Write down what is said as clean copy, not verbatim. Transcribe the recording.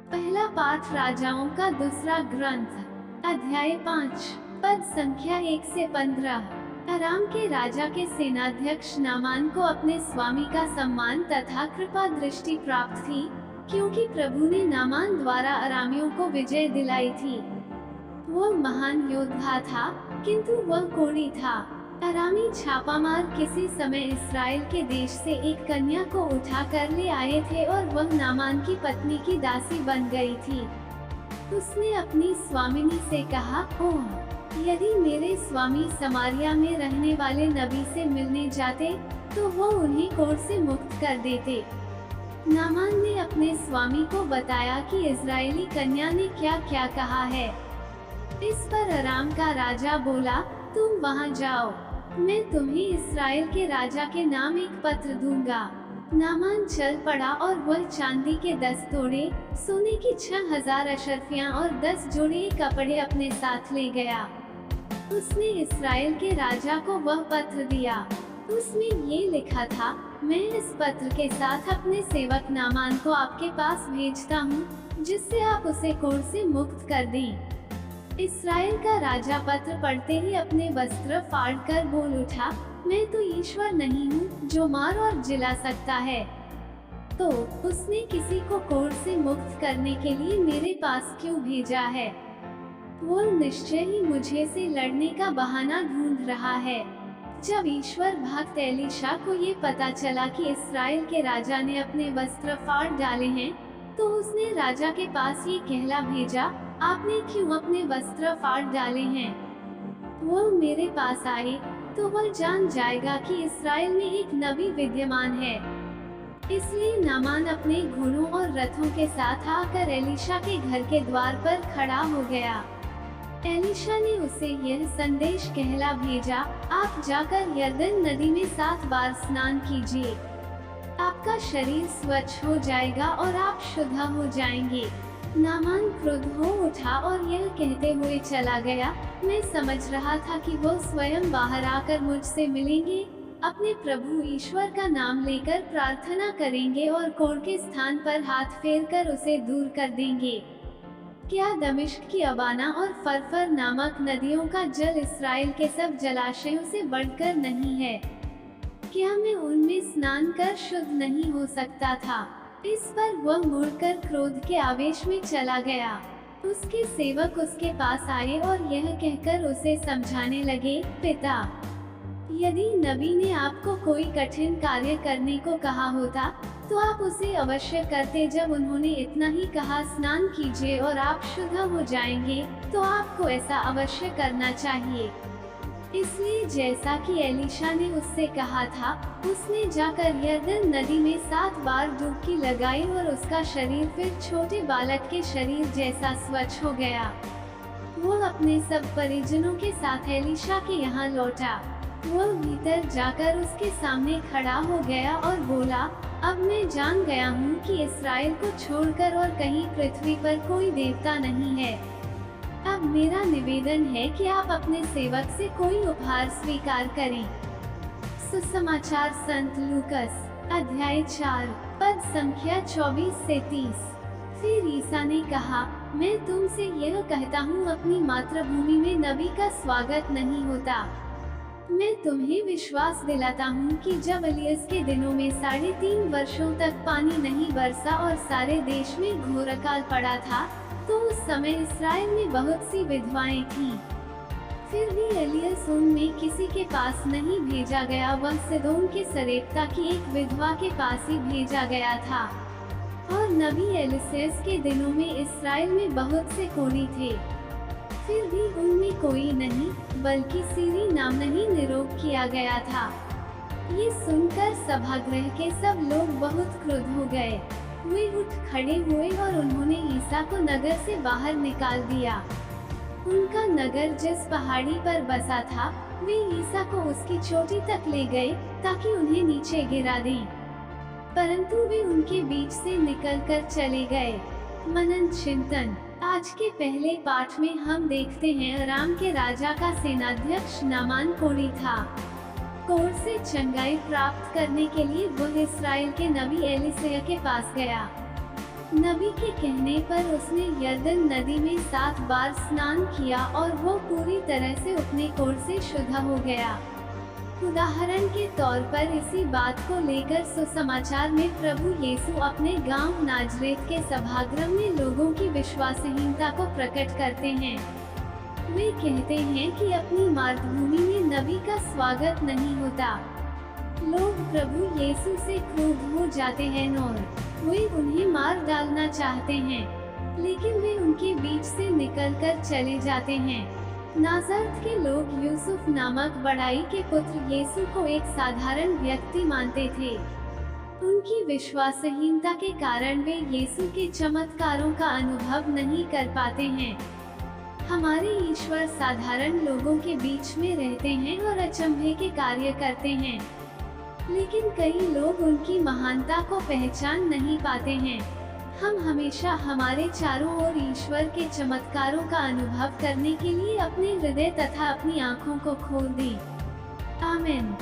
पहला पाठ राजाओं का दूसरा ग्रंथ, अध्याय 5, पद संख्या 1 से 15। अराम के राजा के सेनाध्यक्ष नामान को अपने स्वामी का सम्मान तथा कृपा दृष्टि प्राप्त थी, क्योंकि प्रभु ने नामान द्वारा अरामियों को विजय दिलाई थी। वह महान योद्धा था, किंतु वह कोढ़ी था। अरामी छापामार किसी समय इस्राएल के देश से एक कन्या को उठा कर ले आए थे और वह नामान की पत्नी की दासी बन गई थी। उसने अपनी स्वामिनी से कहा, ओह, यदि मेरे स्वामी समारिया में रहने वाले नबी से मिलने जाते तो वो उन्हें कोढ़ से मुक्त कर देते। नामान ने अपने स्वामी को बताया कि इजरायली कन्या ने क्या क्या कहा है। इस पर अराम का राजा बोला, तुम वहां जाओ, मैं तुम्हें इस्राएल के राजा के नाम एक पत्र दूंगा। नामान चल पड़ा और वह चांदी के 10 तोड़े, सोने की 6000 अशर्फियां और 10 जोड़े कपड़े अपने साथ ले गया। उसने इस्राएल के राजा को वह पत्र दिया। उसमें ये लिखा था, मैं इस पत्र के साथ अपने सेवक नामान को आपके पास भेजता हूँ, जिससे आप उसे कोढ़ से मुक्त कर दें। इस्राएल का राजा पत्र पढ़ते ही अपने वस्त्र फाड़कर बोल उठा, मैं तो ईश्वर नहीं हूँ जो मार और जिला सकता है, तो उसने किसी को कोढ़ से मुक्त करने के लिए मेरे पास क्यों भेजा है? वो निश्चय ही मुझे से लड़ने का बहाना ढूंढ रहा है। जब ईश्वर भक्त एलीशा को ये पता चला कि इस्राएल के राजा ने अपने वस्त्र फाड़ डाले हैं, तो उसने राजा के पास ये कहला भेजा, आपने क्यों अपने वस्त्र फाड़ डाले हैं? वो मेरे पास आए तो वह जान जाएगा कि इस्राएल में एक नबी विद्यमान है। इसलिए नामान अपने घोड़ों और रथों के साथ आकर एलीशा के घर के द्वार पर खड़ा हो गया। एलीशा ने उसे यह संदेश कहला भेजा, आप जाकर यरदन नदी में 7 बार स्नान कीजिए, आपका शरीर स्वच्छ हो जाएगा और आप शुद्ध हो जाएंगे। नामान क्रुद्ध हो उठा और यह कहते हुए चला गया, मैं समझ रहा था कि वो स्वयं बाहर आकर मुझसे मिलेंगे, अपने प्रभु ईश्वर का नाम लेकर प्रार्थना करेंगे और कोढ़ के स्थान पर हाथ फेरकर उसे दूर कर देंगे। क्या दमिश्क की अबाना और फरफर नामक नदियों का जल इस्राएल के सब जलाशयों से बढ़कर नहीं है? क्या मैं उनमें स्नान कर शुद्ध नहीं हो सकता था? इस पर वह मुड़कर क्रोध के आवेश में चला गया। उसके सेवक उसके पास आए और यह कहकर उसे समझाने लगे, पिता, यदि नबी ने आपको कोई कठिन कार्य करने को कहा होता तो आप उसे अवश्य करते। जब उन्होंने इतना ही कहा, स्नान कीजिए और आप शुद्ध हो जाएंगे, तो आपको ऐसा अवश्य करना चाहिए। इसलिए जैसा कि एलीशा ने उससे कहा था, उसने जाकर यरदन नदी में 7 बार डुबकी लगाई और उसका शरीर फिर छोटे बालक के शरीर जैसा स्वच्छ हो गया। वो अपने सब परिजनों के साथ एलीशा के यहाँ लौटा। वो भीतर जाकर उसके सामने खड़ा हो गया और बोला, अब मैं जान गया हूँ कि इस्राएल को छोड़कर और कहीं पृथ्वी पर कोई देवता नहीं है। अब मेरा निवेदन है कि आप अपने सेवक से कोई उपहार स्वीकार करें। सुसमाचार संत लूकस, अध्याय 4, पद संख्या 24 से 30। फिर ईसा ने कहा, मैं तुमसे यह कहता हूँ, अपनी मातृभूमि में नबी का स्वागत नहीं होता। मैं तुम्हें विश्वास दिलाता हूँ कि जब एलियस के दिनों में 3.5 वर्षों तक पानी नहीं बरसा और सारे देश में घोर अकाल पड़ा था, तो उस समय इस्राएल में बहुत सी विधवाएं थीं। फिर भी एलियस उनमें किसी के पास नहीं भेजा गया, वह सिदोन के सरेप्ता की एक विधवा के पास ही भेजा गया था। और नबी एलिसेस के दिनों में इस्राएल में बहुत से कोढ़ी थे, फिर भी उनमें कोई नहीं, बल्कि सीरी नाम नहीं निरोग किया गया था। ये सुनकर सभागृह के सब लोग बहुत क्रुद्ध हो गए। वे उठ खड़े हुए और उन्होंने ईसा को नगर से बाहर निकाल दिया। उनका नगर जिस पहाड़ी पर बसा था, वे ईसा को उसकी चोटी तक ले गए ताकि उन्हें नीचे गिरा दें, परंतु वे उनके बीच से निकलकर चले गए। मनन चिंतन। आज के पहले पाठ में हम देखते हैं, अराम के राजा का सेनाध्यक्ष नामान कोढ़ी था। कोढ़ से चंगाई प्राप्त करने के लिए वह इस्राएल के नबी एलीशा के पास गया। नबी के कहने पर उसने यरदन नदी में 7 बार स्नान किया और वो पूरी तरह से अपने कोढ़ से शुद्ध हो गया। उदाहरण के तौर पर इसी बात को लेकर सुसमाचार में प्रभु यीशु अपने गांव नाजरेत के सभागृह में लोगों की विश्वासहीनता को प्रकट करते हैं। वे कहते हैं कि अपनी मातृभूमि में नबी का स्वागत नहीं होता। लोग प्रभु यीशु से क्रोध हो जाते हैं और वे उन्हें मार डालना चाहते हैं, लेकिन वे उनके बीच से निकलकर चले जाते हैं। नाज़रत के लोग यूसुफ नामक बड़ाई के पुत्र यीशु को एक साधारण व्यक्ति मानते थे। उनकी विश्वासहीनता के कारण वे यीशु के चमत्कारों का अनुभव नहीं कर पाते हैं। हमारे ईश्वर साधारण लोगों के बीच में रहते हैं और अचंभे के कार्य करते हैं, लेकिन कई लोग उनकी महानता को पहचान नहीं पाते हैं। हम हमेशा हमारे चारों ओर ईश्वर के चमत्कारों का अनुभव करने के लिए अपने हृदय तथा अपनी आँखों को खोल दें। आमीन।